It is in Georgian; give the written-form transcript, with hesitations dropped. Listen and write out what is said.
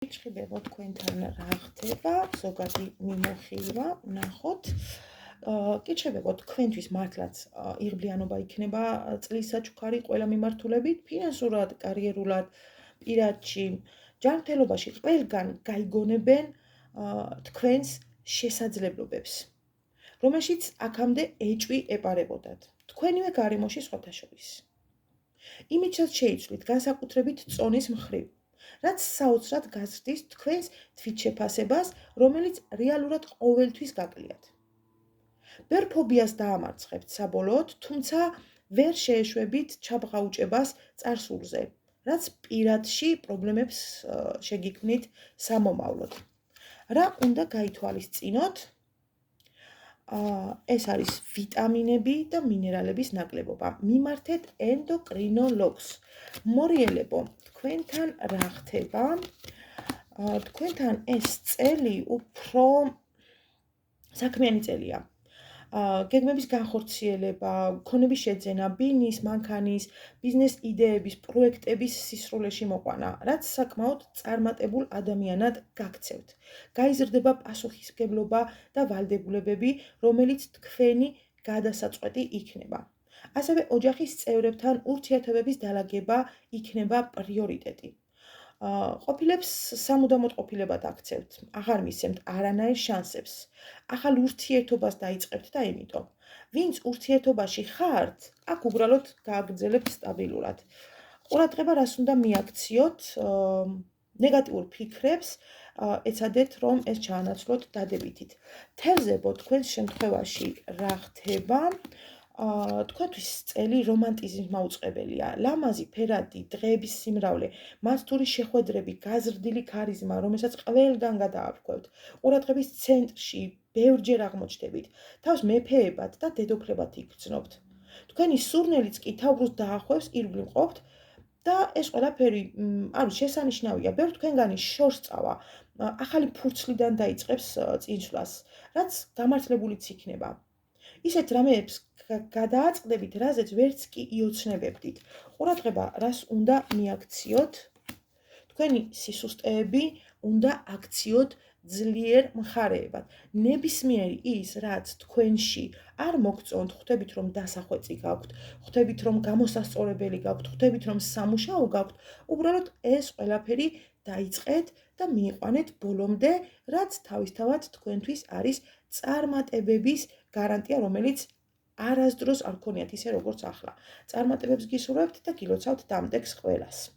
გიჩხიბება თქვენთან რა ხდება, ზოგადი მიმოხილვა, ვნახოთ. გიჩხიბება თქვენთვის მართლაც იღბლიანობა იქნება წლის საჩუქარი ყველა მიმართულებით, ფინანსურად, კარიერულად, პირადში, ჯანმრთელობაში ყველგან გაიგონებენ თქვენს შესაძლებლობებს, რომელშიც აქამდე ეჭვი ეპარებოდათ. თქვენივე გარემოში სხვათა შორის. იმითაც შეიცვლით განსაკუთრებით წონის მხრივ, რაც საოცრად გაზრდის თქვენს თვითშეფასებას, რომელიც რეალურად ყოველთვის გაკლიათ. ბევრ ფობიას დაამარცხებთ საბოლოოდ, თუმცა ვერ შეეშვებით ჩაბღაუჭებას წარსულზე, რაც პირადში პრობლემებს შეგიქმნით სამომავლოდ. რა უნდა გაითვალისწინოთ? ეს არის ვიტამინები და მინერალების ნაკლებობა. მიმართეთ ენდოკრინოლოგს. მორიელებო, თქვენთან რა ხდება? თქვენთან ეს წელი უფრო საქმიანი წელია. გეგმების განხორციელება, ქონების შეძენა, ბიზნის, მანქანის, ბიზნეს იდეების, პროექტების სისრულეში მოყვანა, რაც საკმაოდ წარმატებულ ადამიანად გაქცევთ. გაიზრდება პასუხისმგებლობა და ვალდებულებები, რომელიც თქვენი გადასაწყვეტი იქნება. ასევე ოჯახის წევრებთან ურთიერთობების დალაგება იქნება პრიორიტეტი. ყოფილებს სამუდამოდ ყოფილებად აქცევთ, აღარ მისცემთ არანაირ შანსებს. ახალ ურთიერთობას დაიწყებთ და იმიტომ, ვინც ურთიერთობაში ხართ, აქ უბრალოდ გააგრძელებთ სტაბილურად. ყურადღება რას უნდა მიაქციოთ, ნეგატიურ ფიქრებს ეცადეთ, რომ ეს ჩაანაცვლოთ დადებითით. თევზებო, თქვენს შემთხვევაში რა ხდება? თქვენთვის წელი რომანტიზმის მაუწყებელია. ლამაზი ფერადი, დღეების სიმრავლე, მაცდური შეხვედრები, გაზრდილი ქარიზმა, რომელსაც ყველგან გადააარქვევთ. ყურადღების ცენტრში ბევრჯერ აღმოჩნდებით. თავს მეფეებად და დედოფლებად იგრძნობთ. თქვენი სურნელიც კი თავბრუსს დაახვევს, ირგვლივ ყოფთ და ეს ყველაფერი არის შესანიშნავია. ბევრ თქვენგანი შორს წავა, ახალი ფურცლიდან დაიწყებს წინსვლას, რაც გამართლებულიც იქნება. ისეთ რამეებს გადააწყდებით, რაზეც ვერც კი იოცნებებდით. ყურადღება რას უნდა მიაქციოთ? თქვენი სისუსტეები უნდა აქციოთ ძლიერ მხარეებად. ნებისმიერი ის, რაც თქვენში არ მოგწონთ, ხვდებით, რომ დასახვეწი გაქვთ, ხვდებით, რომ გამოსასწორებელი გაქვთ, ხვდებით, რომ სამუშაო გაქვთ, უბრალოდ ეს ყველაფერი დაიწყეთ და მიიყვანეთ ბოლომდე, რაც თავისთავად თქვენთვის არის წარმატებების გარანტია, რომელიც არასდროს არ გქონიათ ისე როგორც ახლა. წარმატებებს გისურვებთ და გილოცავთ დამდეგს ყველას.